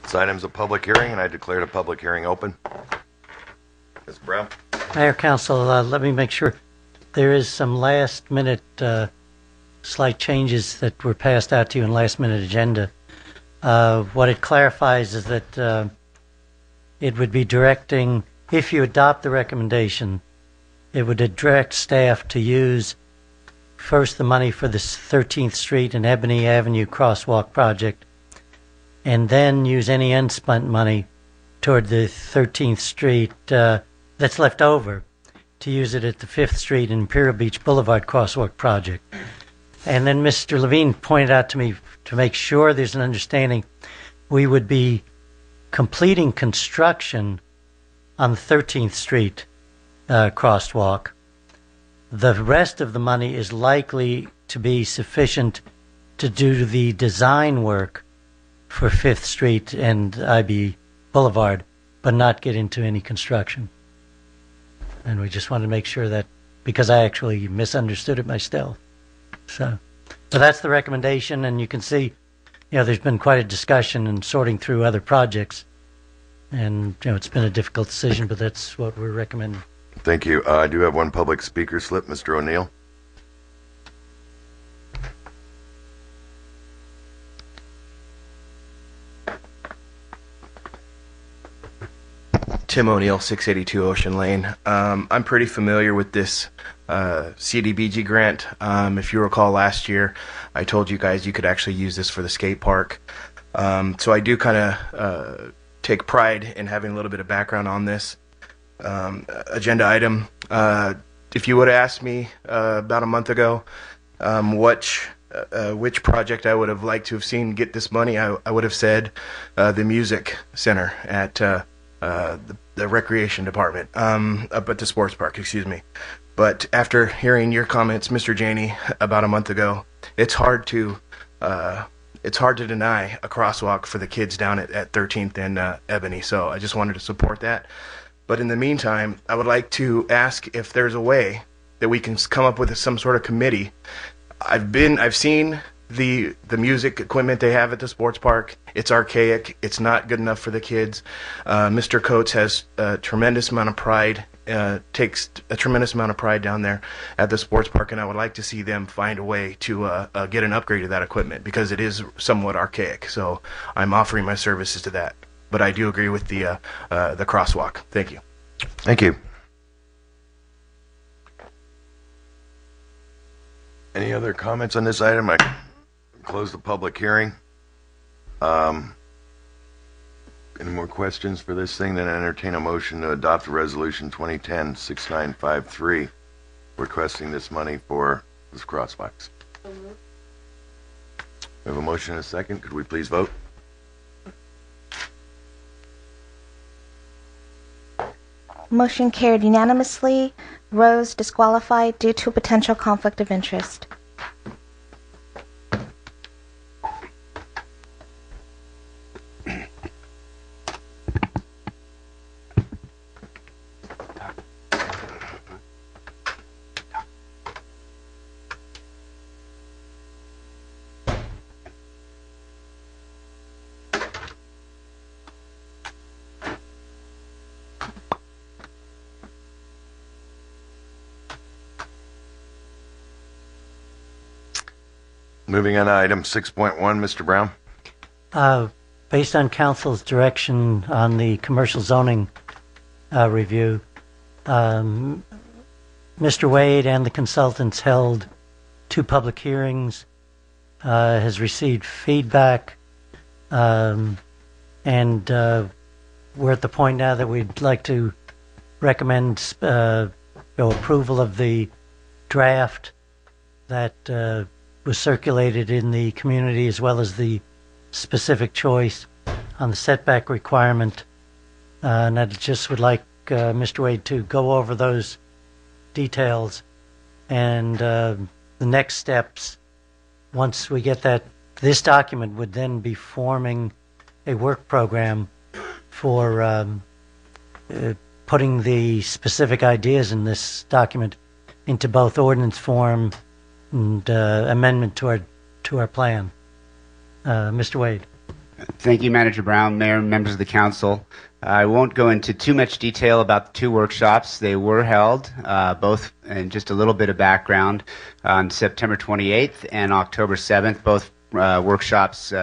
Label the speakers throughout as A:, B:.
A: This item's a public hearing, and I declared a public hearing open. Ms. Brown?
B: Mayor, Council, let me make sure. There is some last-minute slight changes that were passed out to you in last-minute agenda. What it clarifies is that it would be directing, if you adopt the recommendation, it would direct staff to use first the money for the 13th Street and Ebony Avenue crosswalk project, and then use any unspent money toward the 13th Street that's left over to use it at the 5th Street and Imperial Beach Boulevard crosswalk project. And then Mr. Levine pointed out to me, to make sure there's an understanding, we would be completing construction on the 13th Street crosswalk. The rest of the money is likely to be sufficient to do the design work for 5th Street and IB Boulevard, but not get into any construction. And we just wanted to make sure that, because I actually misunderstood it myself. So that's the recommendation, and you can see, there's been quite a discussion and sorting through other projects, and it's been a difficult decision, but that's what we're recommending.
A: Thank you. I do have one public speaker slip, Mr. O'Neill.
C: Tim O'Neill, 682 Ocean Lane. I'm pretty familiar with this CDBG grant. If you recall last year, I told you guys you could actually use this for the skate park. So I do kind of take pride in having a little bit of background on this agenda item. If you would have asked me about a month ago which project I would have liked to have seen get this money, I would have said the music center at the recreation department, up at the sports park, excuse me. But after hearing your comments, Mr. Janey, about a month ago, it's hard to deny a crosswalk for the kids down at 13th and Ebony. So I just wanted to support that. But in the meantime, I would like to ask if there's a way that we can come up with some sort of committee. I've seen the music equipment they have at the sports park. It's archaic. It's not good enough for the kids. Mr. Coates has a tremendous amount of pride, takes a tremendous amount of pride down there at the sports park, and I would like to see them find a way to get an upgrade to that equipment, because it is somewhat archaic. So I'm offering my services to that. But I do agree with the crosswalk. Thank you.
A: Thank you. Any other comments on this item? I close the public hearing. Any more questions for this thing? Then I entertain a motion to adopt the resolution 2010-6953 requesting this money for this crosswalks. We have a motion and a second. Could we please vote?
D: Motion carried unanimously. Rose disqualified due to a potential conflict of interest.
A: Moving on to item 6.1, Mr. Brown.
B: Based on council's direction on the commercial zoning review, Mr. Wade and the consultants held 2 public hearings, has received feedback, and we're at the point now that we'd like to recommend approval of the draft that was circulated in the community, as well as the specific choice on the setback requirement. And I just would like Mr. Wade to go over those details, and the next steps, once we get that, this document would then be forming a work program for putting the specific ideas in this document into both ordinance form and amendment to our plan. Mr. Wade.
E: Thank you, Manager Brown, Mayor, and members of the council. I won't go into too much detail about the two workshops. They were held, both, and just a little bit of background, on September 28th and October 7th. Both workshops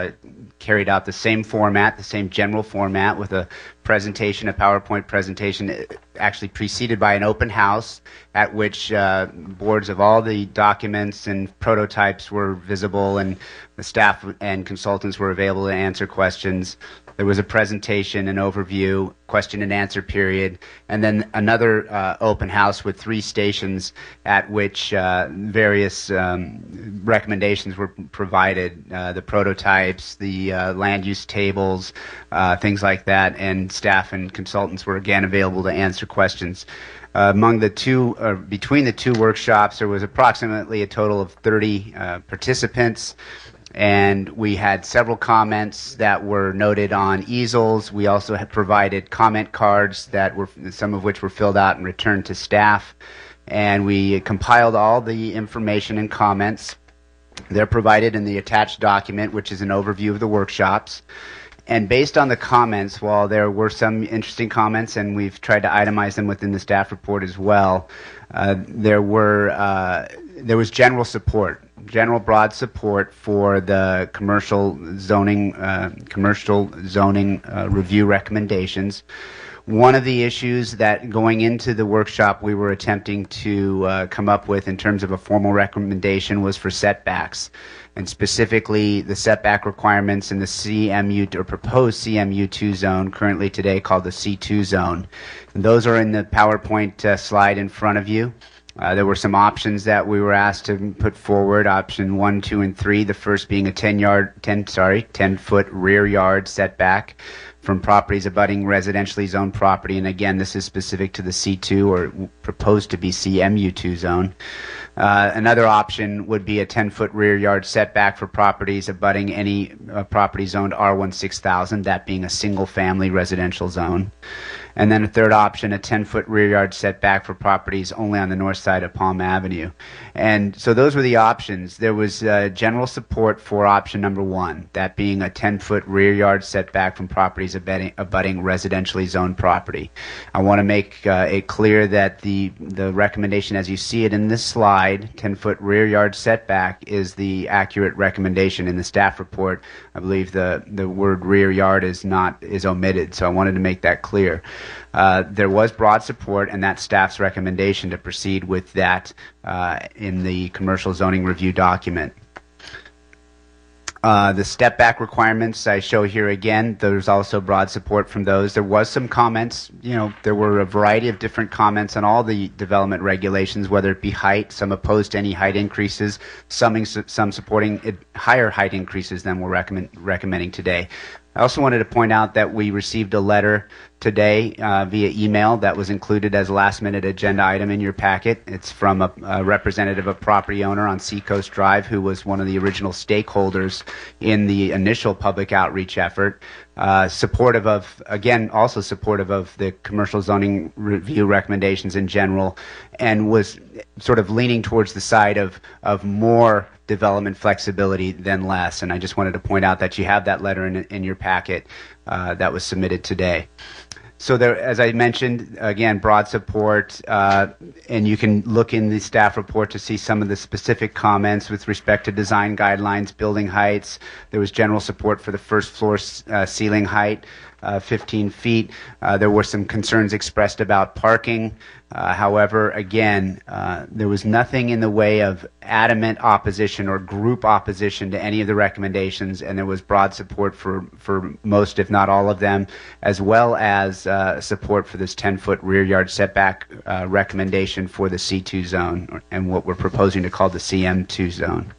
E: carried out the same format, the same general format, with a presentation, a PowerPoint presentation, actually preceded by an open house at which boards of all the documents and prototypes were visible, and the staff and consultants were available to answer questions. There was a presentation, an overview, question and answer period, and then another open house with 3 stations at which various recommendations were provided, the prototypes, the land use tables, things like that, and staff and consultants were again available to answer questions. Among the two, between the two workshops, there was approximately a total of 30 participants. And we had several comments that were noted on easels. We also had provided comment cards that were, some of which were filled out and returned to staff. And we compiled all the information and comments. They're provided in the attached document, which is an overview of the workshops. And based on the comments, while there were some interesting comments, and we've tried to itemize them within the staff report as well, there was general support. General broad support for the commercial zoning review recommendations. One of the issues that going into the workshop we were attempting to come up with in terms of a formal recommendation was for setbacks, and specifically the setback requirements in the CMU or proposed CMU2 zone, currently today called the C2 zone. And those are in the PowerPoint slide in front of you. There were some options that we were asked to put forward, option 1, 2, and 3, the first being a 10-foot rear yard setback from properties abutting residentially zoned property, and again, this is specific to the C2 or proposed to be CMU2 zone. Another option would be a 10-foot rear yard setback for properties abutting any property zoned R1 6000, that being a single-family residential zone. And then a third option, a 10-foot rear yard setback for properties only on the north side of Palm Avenue. And so those were the options. There was general support for option number 1, that being a 10-foot rear yard setback from properties abutting residentially zoned property. I want to make it clear that the recommendation as you see it in this slide, 10-foot rear yard setback, is the accurate recommendation in the staff report. I believe the word rear yard is omitted, so I wanted to make that clear. There was broad support, and that's staff's recommendation to proceed with that in the commercial zoning review document. The step back requirements I show here again, there's also broad support from those. There was some comments, there were a variety of different comments on all the development regulations, whether it be height, some opposed to any height increases, some supporting higher height increases than we're recommending today. I also wanted to point out that we received a letter today via email that was included as a last-minute agenda item in your packet. It's from a representative of property owner on Seacoast Drive, who was one of the original stakeholders in the initial public outreach effort. Supportive of the commercial zoning review recommendations in general, and was sort of leaning towards the side of more development flexibility than less. And I just wanted to point out that you have that letter in your packet that was submitted today. So there, as I mentioned, again, broad support, and you can look in the staff report to see some of the specific comments with respect to design guidelines, building heights. There was general support for the first floor ceiling height, 15 feet. There were some concerns expressed about parking. However, again, there was nothing in the way of adamant opposition or group opposition to any of the recommendations, and there was broad support for most, if not all of them, as well as support for this 10-foot rear yard setback recommendation for the C2 zone, and what we're proposing to call the CM2 zone.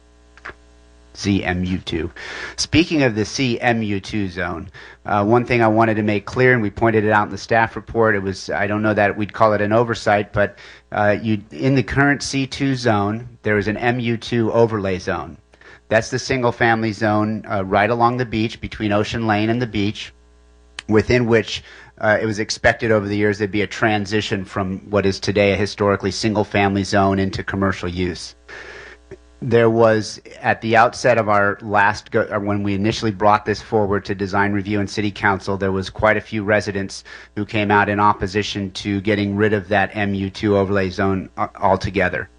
E: CMU2. Speaking of the CMU2 zone, one thing I wanted to make clear, and we pointed it out in the staff report, I don't know that we'd call it an oversight, but in the current C2 zone, there is an MU2 overlay zone. That's the single-family zone right along the beach, between Ocean Lane and the beach, within which it was expected over the years there'd be a transition from what is today a historically single-family zone into commercial use. There was, at the outset of our when we initially brought this forward to design review and city council, there was quite a few residents who came out in opposition to getting rid of that MU2 overlay zone altogether.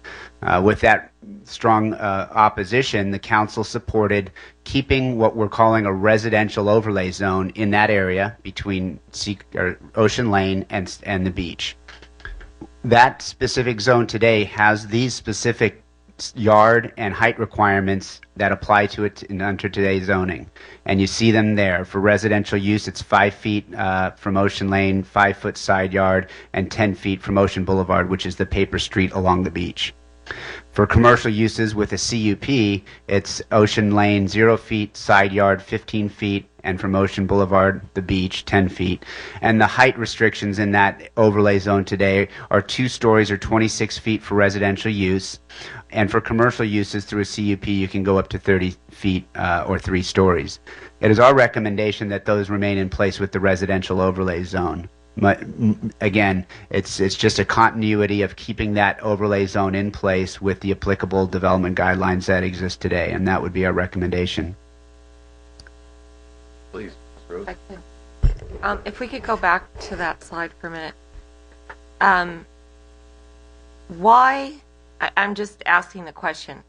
E: With that strong opposition, the council supported keeping what we're calling a residential overlay zone in that area between Ocean Lane and the beach. That specific zone today has these specific yard and height requirements that apply to it under today's zoning, and you see them there. For residential use, it's 5 feet from Ocean Lane, 5 foot side yard, and 10 feet from Ocean Boulevard, which is the paper street along the beach. For commercial uses with a CUP, it's Ocean Lane 0 feet, side yard 15 feet, and from Ocean Boulevard, the beach, 10 feet. And the height restrictions in that overlay zone today are 2 stories or 26 feet for residential use. And for commercial uses through a CUP, you can go up to 30 feet or 3 stories. It is our recommendation that those remain in place with the residential overlay zone. Again, it's just a continuity of keeping that overlay zone in place with the applicable development guidelines that exist today, and that would be our recommendation.
A: Please, Rose.
F: If we could go back to that slide for a minute. Why, I'm just asking the question,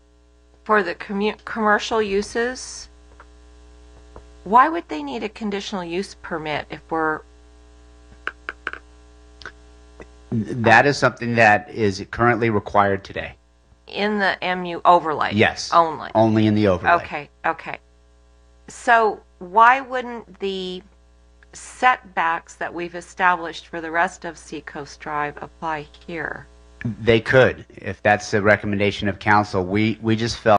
F: for the commercial uses, why would they need a conditional use permit if we're...
E: That is something that is currently required today.
F: In the MU overlay?
E: Yes.
F: Only?
E: Only in the overlay.
F: Okay, okay. So why wouldn't the setbacks that we've established for the rest of Seacoast Drive apply here?
E: They could, if that's the recommendation of council. We just felt